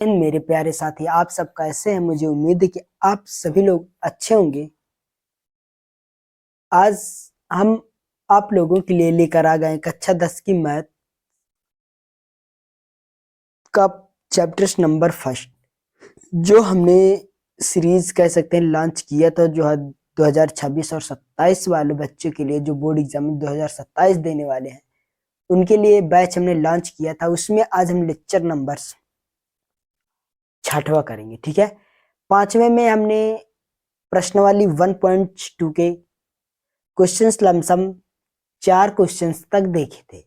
इन मेरे प्यारे साथी, आप सब कैसे हैं? मुझे उम्मीद है कि आप सभी लोग अच्छे होंगे। आज हम आप लोगों के लिए लेकर आ गए कक्षा 10 की मैथ का चैप्टर नंबर फर्स्ट, जो हमने सीरीज कह सकते हैं लॉन्च किया था, जो है 2026 और 27 वाले बच्चों के लिए जो बोर्ड एग्जाम 2027 देने वाले हैं उनके लिए बैच हमने लॉन्च किया था। उसमें आज हम लेक्चर नंबर 6वां करेंगे। ठीक है, 5वें में हमने प्रश्नावली 1.2 के क्वेश्चंस लमसम 4 क्वेश्चंस तक देखे थे।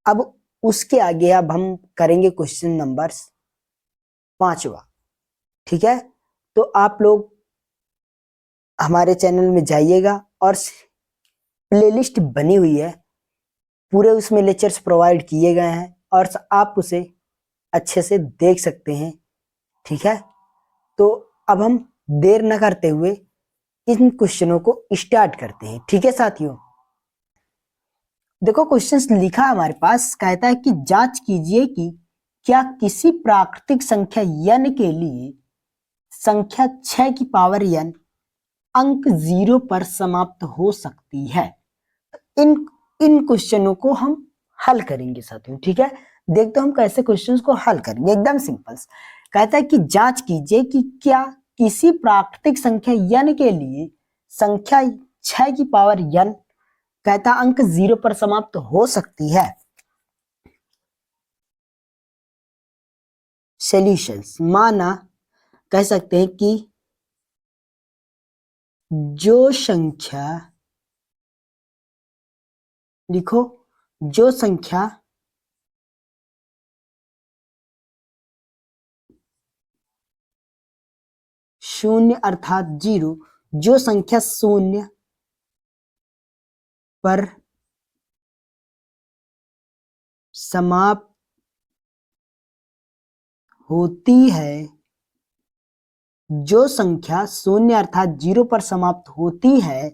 अब उसके आगे अब हम करेंगे क्वेश्चन नंबर 5वां। ठीक है, तो आप लोग हमारे चैनल में जाइएगा और प्लेलिस्ट बनी हुई है, पूरे उसमें लेक्चर्स प्रोवाइड किए गए हैं और आप उसे अच्छे से देख सकते हैं। ठीक है, तो अब हम देर न करते हुए इन क्वेश्चनों को स्टार्ट करते हैं। ठीक है साथियों, देखो क्वेश्चंस लिखा हमारे पास, कहता है कि जांच कीजिए कि क्या किसी प्राकृतिक संख्या n के लिए संख्या 6 की पावर n अंक 0 पर समाप्त हो सकती है। इन इन क्वेश्चनों को हम हल करेंगे साथियों। ठीक है, देखते हम कैसे क्वेश्चंस को हल करेंगे। एकदम सिंपल, कहता है कि जांच कीजिए कि क्या किसी प्राकृतिक संख्या n के लिए संख्या 6 की पावर n कहता अंक 0 पर समाप्त हो सकती है। सॉल्यूशंस, माना कह सकते हैं कि जो संख्या, लिखो, जो संख्या शून्य अर्थात 0, जो संख्या शून्य पर समाप्त होती है, जो संख्या शून्य अर्थात 0 पर समाप्त होती है,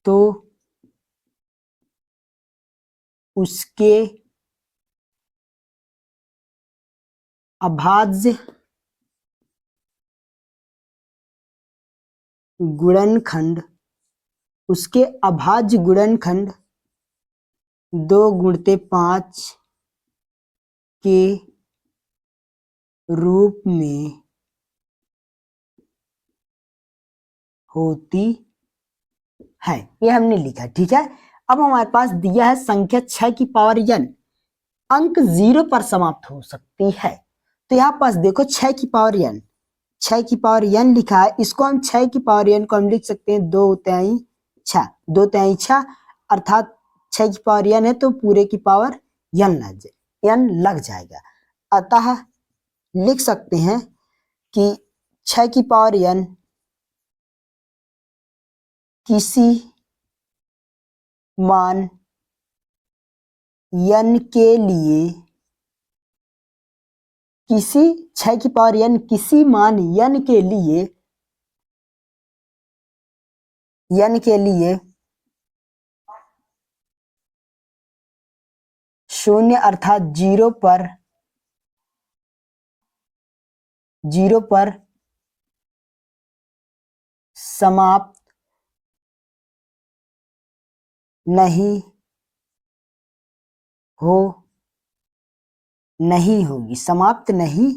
तो उसके अभाज्य गुणनखंड, उसके अभाज्य गुणनखंड 2 × 5 के रूप में होती है। ये हमने लिखा। ठीक है, अब हमारे पास दिया है संख्या 6 की पावर n अंक 0 पर समाप्त हो सकती है। तो यहाँ पास देखो 6 की पावर n, 6 की पावर n लिखा है। इसको हम 6 की पावर n को हम लिख सकते हैं 2×6, 2×6 अर्थात 6 की पावर n है तो पूरे की पावर n लग जाएगा। अतः लिख सकते हैं कि 6 की पावर n किसी मान n के लिए, किसी 6 की पावर n किसी मान n के लिए, शून्य अर्थात 0 पर समाप्त नहीं होगी, समाप्त नहीं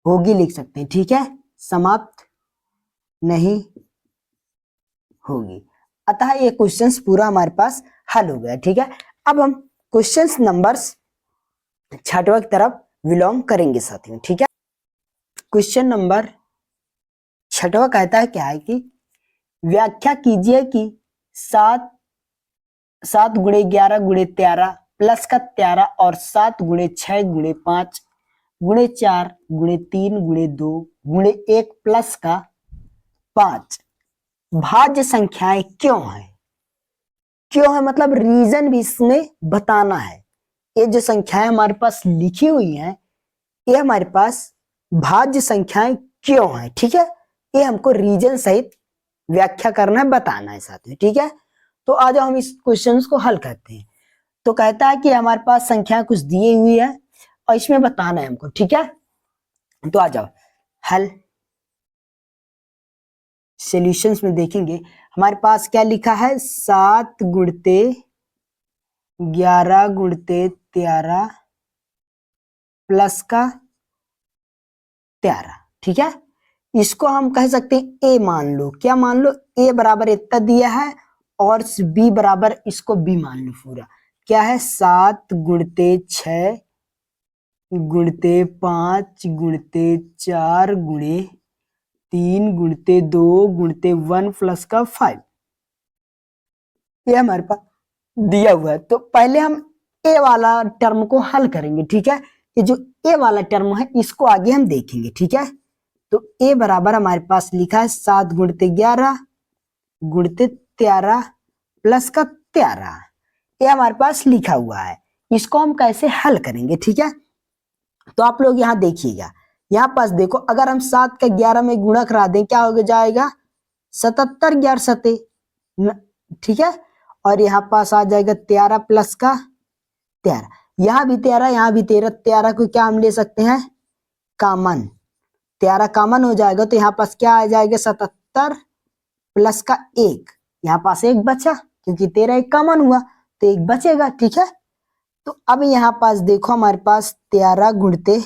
होगी लिख सकते हैं। ठीक है, समाप्त नहीं होगी। अतः ये क्वेश्चंस पूरा हमारे पास हल हो गया। ठीक है, अब हम क्वेश्चंस नंबर 6वां की तरफ बिलोंग करेंगे साथियों। ठीक है, क्वेश्चन नंबर 6वां कहता है क्या है कि व्याख्या कीजिए कि 7 × 11 × 13 प्लस का 13 और 7 × 6 × 5 × 4 × 3 × 2 × 1 प्लस का 5 भाज्य संख्याएं क्यों है मतलब रीजन भी इसमें बताना है। ये जो संख्याएं हमारे पास लिखी हुई हैं, ये हमारे पास भाज्य संख्याएं क्यों है। ठीक है, ये हमको रीजन सहित व्याख्या करना है, बताना है साथियों। ठीक है, तो आज हम इस क्वेश्चन को हल करते हैं। तो कहता है कि हमारे पास संख्या कुछ दी हुई है और इसमें बताना है हमको, ठीक है। तो आ जाओ हल। सॉल्यूशंस में देखेंगे हमारे पास क्या लिखा है, 7 गुणते 11 गुणते 13 प्लस का 13, ठीक है। इसको हम कह सकते हैं ए मान लो, क्या मान लो, ए बराबर इतना दिया है और बी बराबर इसको बी मान लो पूरा। क्या है, 7 गुणते 6 गुणते 5 गुणते 4 गुणे 3 गुणते 2 गुणते 1 प्लस का 5, ये हमारे पास दिया हुआ है। तो पहले हम ए वाला टर्म को हल करेंगे, ठीक है। ये जो ए वाला टर्म है इसको आगे हम देखेंगे, ठीक है। तो ए बराबर हमारे पास लिखा है 7 गुणते 11 गुणते 13 प्लस का 13, ये हमारे पास लिखा हुआ है। इसको हम कैसे हल करेंगे, ठीक है। तो आप लोग यहाँ देखिएगा, यहाँ पास देखो, अगर हम 7 का 11 में गुणा करा दें क्या हो जाएगा, 77 11 सते, ठीक है। और यहाँ पास आ जाएगा 13 प्लस का 13, यहाँ भी 13 यहाँ भी 13, 13 को क्या हम ले सकते हैं कॉमन, 13 कॉमन हो जाएगा तो यहाँ पास क्या आ जाएगा 77 प्लस का 1, यहाँ पास 1 बचा क्योंकि 13 एक कॉमन हुआ तो 1 बचेगा, ठीक है। तो अब यहाँ पास देखो हमारे पास 13 गुणते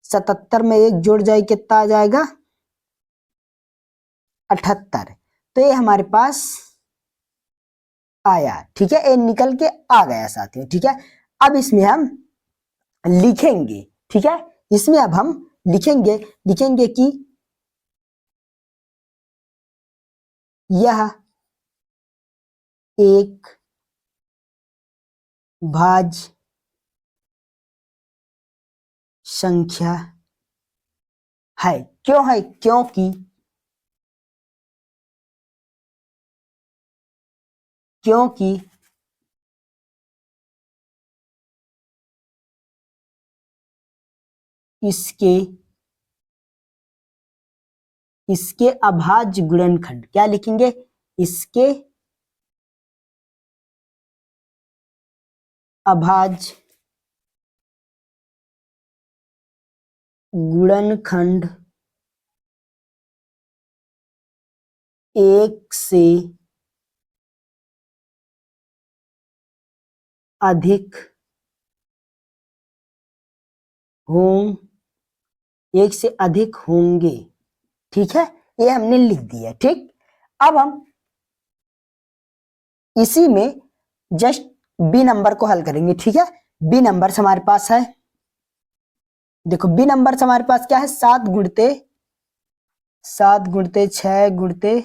77 में 1 जोड़ जाए कितना आ जाएगा 78, तो ये हमारे पास आया, ठीक है। ये निकल के आ गया साथियों, ठीक है। अब इसमें हम लिखेंगे, ठीक है, इसमें अब हम लिखेंगे कि यह एक भाज्य संख्या है। क्यों है, क्योंकि इसके अभाज्य गुणनखंड, क्या लिखेंगे, इसके अभाज्य गुणनखंड 1 से अधिक होंगे, ठीक है। ये हमने लिख दिया, ठीक। अब हम इसी में जस्ट बी नंबर को हल करेंगे, ठीक है। बी नंबर हमारे पास है, देखो बी नंबर हमारे पास क्या है, 7 गुणते 6 गुणते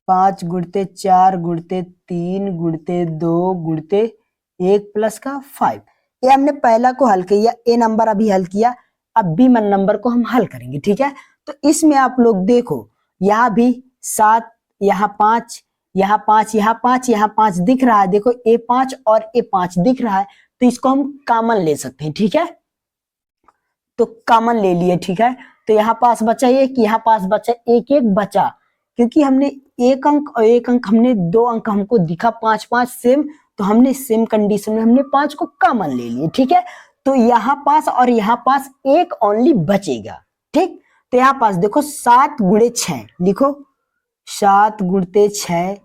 5 गुणते 4 गुणते 3 गुणते 2 गुणते 1 प्लस का 5, ये हमने पहला को हल किया, ए नंबर अभी हल किया। अब बी मन नंबर को हम हल करेंगे, ठीक है। तो इसमें आप लोग देखो, यहाँ भी 7, यहाँ 5, यहाँ 5, यहाँ 5, यहाँ 5 दिख रहा है, देखो A5 और A5 दिख रहा है, तो इसको हम कॉमन ले सकते हैं, ठीक है। तो कॉमन ले लिए, ठीक है। तो यहाँ पास बचा एक, यहाँ पास बचा एक, एक बचा, क्योंकि हमने एक अंक और एक अंक, हमने 2 अंक हमको दिखा 5 5 सेम, तो हमने सेम कंडीशन में हमने 5 को कॉमन ले लिए, ठीक है। तो यहाँ पास और यहाँ पास एक ओनली बचेगा, ठीक। तो यहाँ पास देखो 7 गुणे 6 लिखो, 7 गुणते 6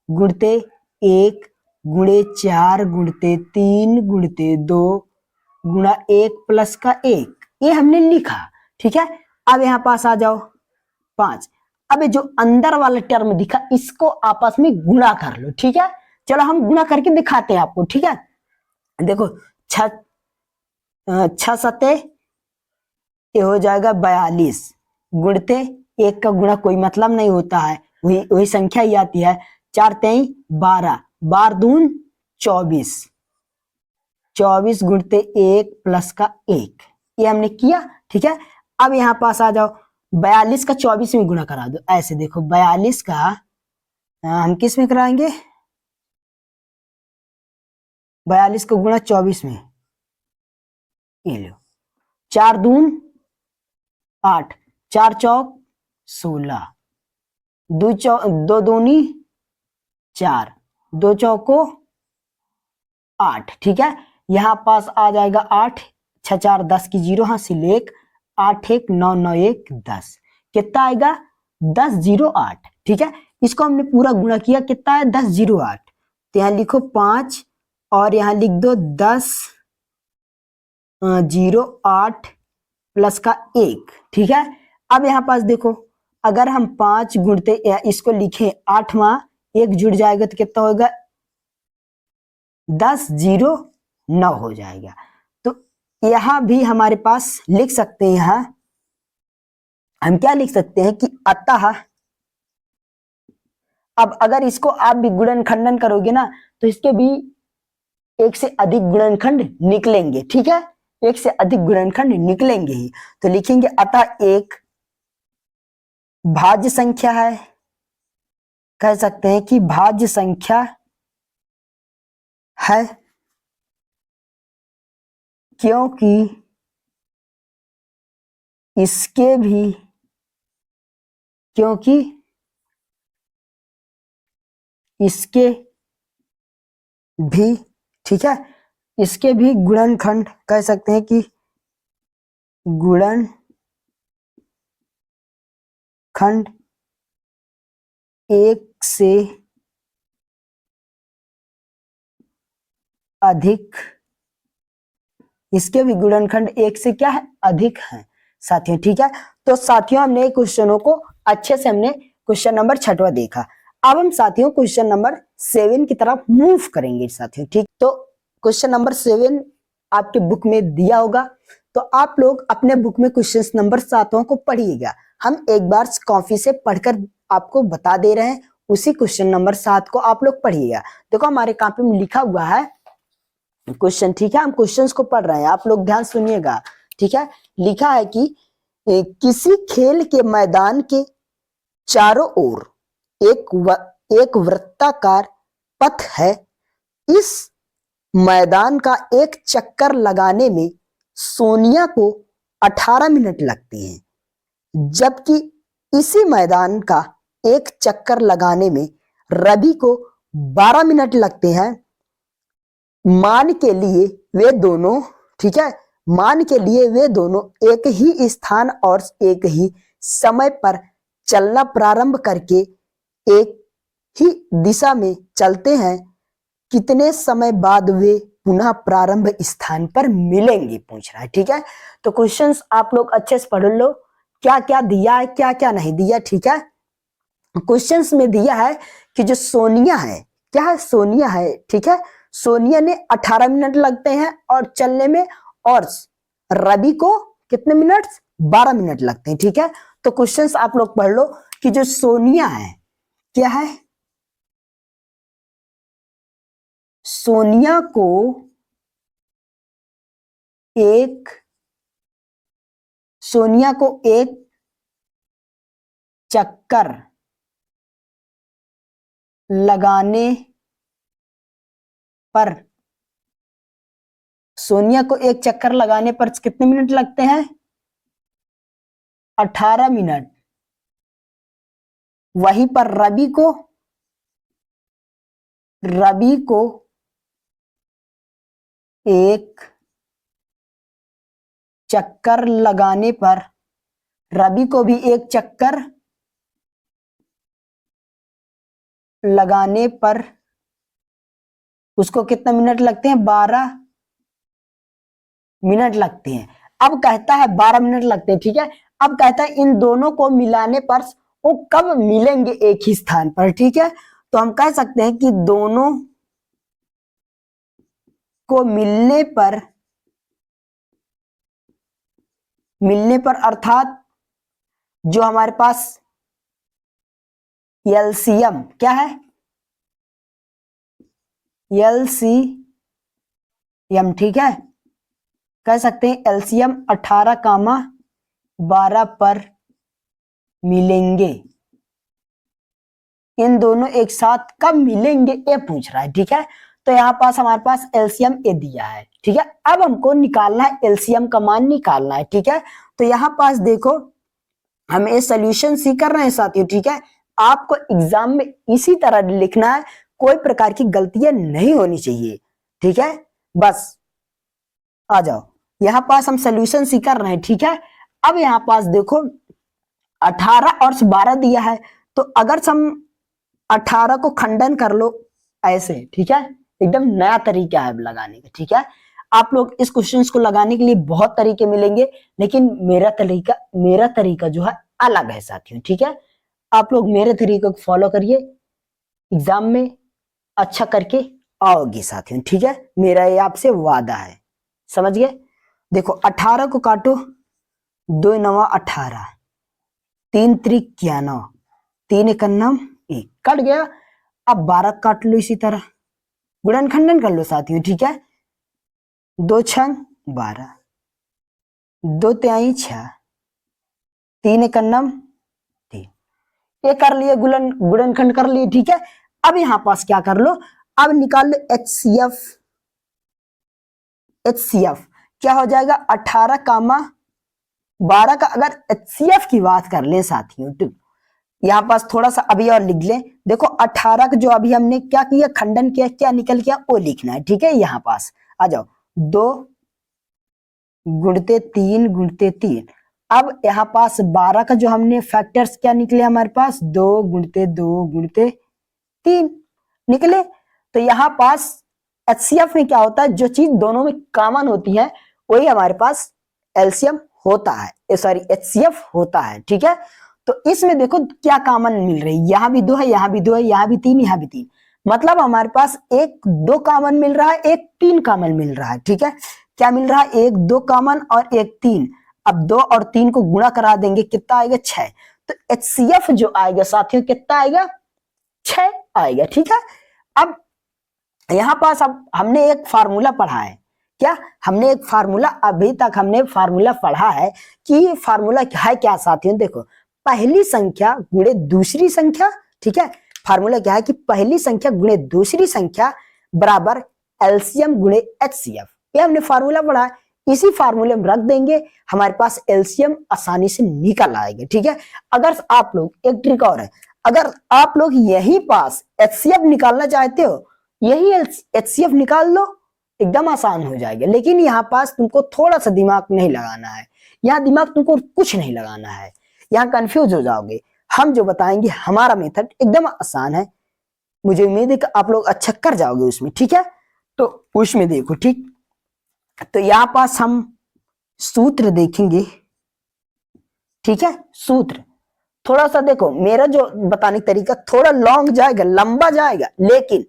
गुणते 1 गुणे 4 गुणते 3 गुणते 2 गुणा 1 प्लस का 1, ये हमने लिखा, ठीक है। अब यहाँ पास आ जाओ 5, अब जो अंदर वाला टर्म दिखा इसको आपस में गुणा कर लो, ठीक है। चलो हम गुणा करके दिखाते हैं आपको, ठीक है। देखो 6 सते ये हो जाएगा 42 गुणते 1 का गुणा कोई मतलब नहीं होता है, वही संख्या ही आती है, 4 3 12 12 दून 24 24 गुणते 1 प्लस का 1, ये हमने किया, ठीक है। अब यहाँ पास आ जाओ, 42 का 24 में गुणा करा दो, ऐसे देखो 42 का हम किस में कराएंगे, 42 को गुणा 24 में, ये लो 4 दून 8, 4 चौक 16, 2 दूनी 4, 2 चौको 8, ठीक है। यहाँ पास आ जाएगा 8, 6 4 10 की 0 हासिल 1, 8 1 9 9 1 10, कितना आएगा 10 0 8, ठीक है। इसको हमने पूरा गुणा किया, कितना है 10 0 8, तो यहाँ लिखो 5 और यहाँ लिख दो 10 0 8 प्लस का 1, ठीक है। अब यहाँ पास देखो, अगर हम 5 गुणते इसको लिखें 8 माँ 1 जुड़ जाएगा तो कितना होगा 10 0 9 हो जाएगा। तो यहां भी हमारे पास लिख सकते हैं, यहां हम क्या लिख सकते हैं कि अतः, अब अगर इसको आप भी गुणनखंडन करोगे ना तो इसके भी एक से अधिक गुणनखंड निकलेंगे, ठीक है, एक से अधिक गुणनखंड निकलेंगे ही। तो लिखेंगे अतः एक भाज्य संख्या है, कह सकते हैं कि भाज्य संख्या है, क्योंकि इसके भी ठीक है, इसके भी गुणनखंड, कह सकते हैं कि गुणनखंड एक से अधिक, इसके भी गुणनखंड एक से क्या है अधिक है साथियों, ठीक है। तो साथियों हमने क्वेश्चनों को अच्छे से हमने क्वेश्चन नंबर 6वां देखा। अब हम साथियों क्वेश्चन नंबर 7 की तरफ मूव करेंगे साथियों, ठीक। तो क्वेश्चन नंबर 7 आपके बुक में दिया होगा, तो आप लोग अपने बुक में क्वेश्चन नंबर 7 को पढ़िएगा। हम एक बार कॉपी से पढ़कर आपको बता दे रहे हैं, उसी क्वेश्चन नंबर 7 को आप लोग पढ़िएगा। देखो हमारे कॉपी में लिखा हुआ है क्वेश्चन, ठीक है, हम क्वेश्चंस को पढ़ रहे हैं, आप लोग ध्यान सुनिएगा, ठीक है। लिखा है कि किसी खेल के मैदान के चारों ओर एक वृत्ताकार पथ है, इस मैदान का एक चक्कर लगाने में सोनिया को 18 मिनट लगते हैं, जबकि इसी मैदान का एक चक्कर लगाने में रवि को 12 मिनट लगते हैं। मान के लिए वे दोनों, ठीक है, मान के लिए वे दोनों एक ही स्थान और एक ही समय पर चलना प्रारंभ करके एक ही दिशा में चलते हैं, कितने समय बाद वे पुनः प्रारंभ स्थान पर मिलेंगे, पूछ रहा है, ठीक है। तो क्वेश्चंस आप लोग अच्छे से पढ़ लो, क्या क्या दिया है क्या क्या नहीं दिया, ठीक है। क्वेश्चंस में दिया है कि जो सोनिया है, क्या है सोनिया है, ठीक है, सोनिया ने 18 मिनट लगते हैं और चलने में, और रवि को कितने मिनट 12 मिनट लगते हैं, ठीक है। तो क्वेश्चंस आप लोग पढ़ लो कि जो सोनिया है, क्या है, सोनिया को एक चक्कर लगाने पर, सोनिया को एक चक्कर लगाने पर कितने मिनट लगते हैं 18 मिनट। वहीं पर रवि को एक चक्कर लगाने पर, रवि को भी एक चक्कर लगाने पर उसको कितने मिनट लगते हैं 12 मिनट लगते हैं। अब कहता है 12 मिनट लगते हैं, ठीक है। अब कहता है इन दोनों को मिलाने पर वो कब मिलेंगे एक ही स्थान पर, ठीक है। तो हम कह सकते हैं कि दोनों को मिलने पर अर्थात जो हमारे पास एलसीएम क्या है, एलसीएम, ठीक है, कह सकते हैं एलसीएम 18, 12 पर मिलेंगे। इन दोनों एक साथ कब मिलेंगे ये पूछ रहा है, ठीक है। तो यहाँ पास हमारे पास एलसीएम ए दिया है, ठीक है। अब हमको निकालना है एलसीएम का मान निकालना है, ठीक है। तो यहाँ पास देखो हम ये सोल्यूशन सी कर रहे हैं साथियों, ठीक है। आपको एग्जाम में इसी तरह लिखना है, कोई प्रकार की गलतियां नहीं होनी चाहिए। ठीक है, बस आ जाओ। यहाँ पास हम सोल्यूशन ही कर रहे हैं, ठीक है। अब यहाँ पास देखो 18 और 12 दिया है, तो अगर हम 18 को खंडन कर लो ऐसे, ठीक है, एकदम नया तरीका है लगाने का, ठीक है। आप लोग इस क्वेश्चन को लगाने के लिए बहुत तरीके मिलेंगे, लेकिन मेरा तरीका जो है अलग है साथियों, ठीक है। आप लोग मेरे तरीके को फॉलो करिए, एग्जाम में अच्छा करके आओगे साथियों, ठीक है, मेरा ये आपसे वादा है, समझ गए। देखो 18 को काटो, 2 9 18, 3 त्रिक 9, 3 1 9 1, कट गया। अब 12 काट लो, इसी तरह गुणनखंडन कर लो साथियों, ठीक है। 2 6 12, 2 तिहाई 6, 3 1 9 3, ये कर लिए, गुणनखंड कर लिए, ठीक है। अब यहां पास क्या कर लो, अब निकाल लो HCF। HCF क्या हो जाएगा, 18 कामा 12 का अगर HCF की बात कर ले साथियों, तो यहाँ पास थोड़ा सा अभी और लिख लें। देखो 18 का जो अभी हमने क्या किया, खंडन किया, क्या निकल गया वो लिखना है, ठीक है। यहाँ पास आ जाओ, 2 गुणते 3 गुणते 3। अब यहाँ पास 12 का जो हमने फैक्टर्स क्या निकले हमारे पास, 2 गुणते 2 गुणते 3 निकले। तो यहाँ पास HCF में क्या होता है, जो चीज दोनों में कॉमन होती है वही हमारे पास एलसीएम होता है, सॉरी HCF होता है, ठीक है। तो इसमें देखो क्या कॉमन मिल रही है, यहाँ भी 2 है, यहाँ भी 2 है, यहाँ भी 3, यहाँ भी 3, मतलब हमारे पास 1 2 कॉमन मिल रहा है, 1 3 कॉमन मिल रहा है, ठीक है। क्या मिल रहा है, 1 2 कॉमन और 1 3। अब 2 और 3 को गुणा करा देंगे, कितना आएगा, 6। तो HCF जो आएगा साथियों कितना आएगा, 6 आएगा, ठीक है। अब यहां पास अब हमने एक फार्मूला पढ़ा है, क्या हमने एक फार्मूला, अभी तक हमने फार्मूला पढ़ा है कि फार्मूला है क्या साथियों, देखो पहली संख्या गुणे दूसरी संख्या, ठीक है। फार्मूला क्या है कि पहली संख्या गुणे दूसरी संख्या बराबर एलसीएम गुणे HCF, ये हमने फार्मूला पढ़ा है। इसी फार्मूले में रख देंगे, हमारे पास एलसीएम आसानी से निकल आएगा, ठीक है। अगर आप लोग, एक ट्रिक और है, अगर आप लोग यही पास HCF निकालना चाहते हो, यही HCF निकाल लो, एकदम आसान हो जाएगा। लेकिन यहाँ पास तुमको थोड़ा सा दिमाग नहीं लगाना है, यहाँ दिमाग तुमको कुछ नहीं लगाना है, यहाँ कंफ्यूज हो जाओगे। हम जो बताएंगे हमारा मेथड एकदम आसान है, मुझे उम्मीद है कि आप लोग अच्छा कर जाओगे उसमें, ठीक है। तो उसमें देखो, ठीक, तो यहाँ पास हम सूत्र देखेंगे, ठीक है। सूत्र थोड़ा सा देखो, मेरा जो बताने का तरीका थोड़ा लॉन्ग जाएगा, लंबा जाएगा, लेकिन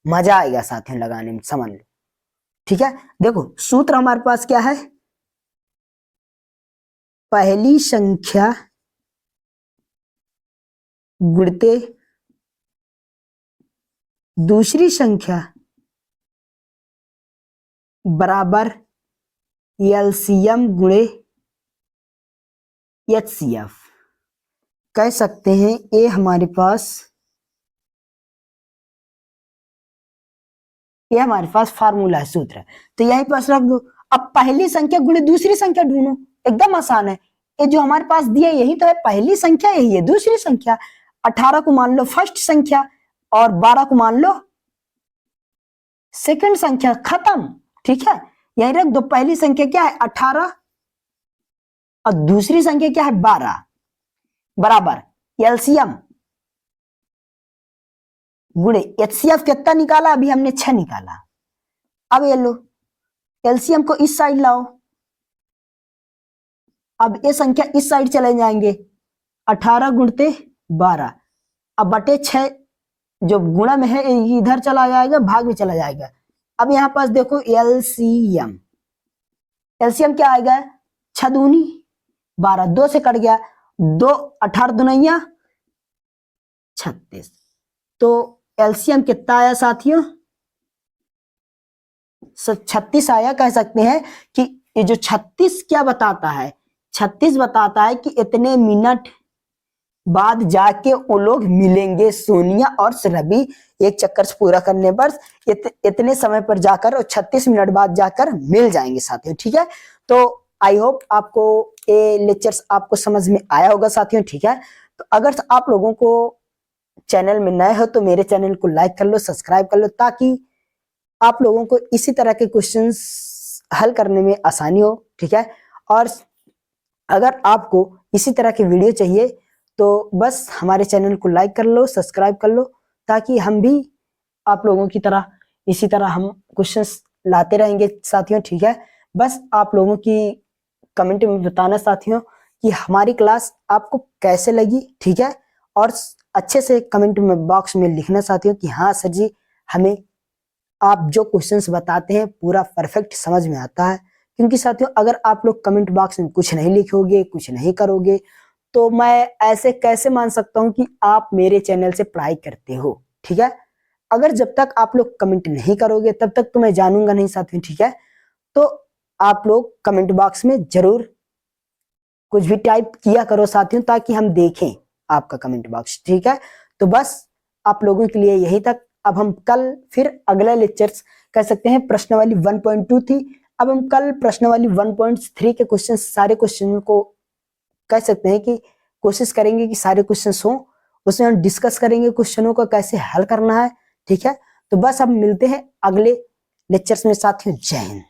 मजा आएगा साथियों लगाने में, समझ लो, ठीक है। देखो सूत्र हमारे पास क्या है, पहली संख्या गुणते दूसरी संख्या बराबर एलसीएम गुणे HCF। कह सकते हैं ये हमारे पास फार्मूला है, सूत्र है, तो यहीं पास रख दो। अब पहली संख्या गुणे दूसरी संख्या ढूंढो, एकदम आसान है। ये जो हमारे पास दिया यही तो है पहली संख्या, यही है दूसरी संख्या। 18 को मान लो फर्स्ट संख्या और 12 को मान लो सेकंड संख्या, खत्म, ठीक है। यही रख दो, पहली संख्या क्या है 18 और दूसरी संख्या क्या है 12 बराबर एलसीएम गुणे HCF कितना निकाला, अभी हमने 6 निकाला। अब ये लो एलसीएम को इस साइड लाओ, अब ये संख्या इस साइड चले जाएंगे, 18 गुणते 12, अब बटे 6 जो गुणा में है इधर चला जाएगा, भाग में चला जाएगा। अब यहां पास देखो एलसीएम, एलसीएम क्या आएगा, 6 दूनी 12, 2 से कट गया, 2 18 दुनिया 36, तो एलसीएम कितना आया साथियों, 36 आया। कह सकते हैं कि ये जो 36 क्या बताता है, 36 बताता है कि इतने मिनट बाद जाके वो लोग मिलेंगे, सोनिया और रवि एक चक्कर से पूरा करने पर इतने समय पर जाकर और 36 मिनट बाद जाकर मिल जाएंगे साथियों, ठीक है। तो आई होप आपको ये लेक्चर्स आपको समझ में आया होगा साथियों, ठीक है। तो अगर आप लोगों को चैनल में नए हो तो मेरे चैनल को लाइक कर लो, सब्सक्राइब कर लो, ताकि आप लोगों को इसी तरह के क्वेश्चंस हल करने में आसानी हो, ठीक है। और अगर आपको इसी तरह के वीडियो चाहिए तो बस हमारे चैनल को लाइक कर लो, सब्सक्राइब कर लो, ताकि हम भी आप लोगों की तरह इसी तरह हम क्वेश्चंस लाते रहेंगे साथियों, ठीक है। बस आप लोगों की कमेंट में बताना साथियों कि हमारी क्लास आपको कैसे लगी, ठीक है। और अच्छे से कमेंट में बॉक्स में लिखना साथियों कि हाँ सर जी, हमें आप जो क्वेश्चंस बताते हैं पूरा परफेक्ट समझ में आता है। क्योंकि साथियों अगर आप लोग कमेंट बॉक्स में कुछ नहीं लिखोगे, कुछ नहीं करोगे, तो मैं ऐसे कैसे मान सकता हूं कि आप मेरे चैनल से पढ़ाई करते हो, ठीक है। अगर जब तक आप लोग कमेंट नहीं करोगे तब तक तो मैं जानूंगा नहीं साथियों, ठीक है। तो आप लोग कमेंट बॉक्स में जरूर कुछ भी टाइप किया करो साथियों, ताकि हम देखें आपका कमेंट बॉक्स, ठीक है। तो बस आप लोगों के लिए यही तक। अब हम कल फिर अगला लेक्चर्स कर सकते हैं। प्रश्नावली 1.2 थी, अब हम कल प्रश्नावली 1.3 के क्वेश्चन, सारे क्वेश्चन को कह सकते हैं कि कोशिश करेंगे कि सारे क्वेश्चन हो, उसमें हम डिस्कस करेंगे क्वेश्चनों को कैसे हल करना है, ठीक है। तो बस अब मिलते हैं अगले लेक्चर्स में साथियों। जय हिंद।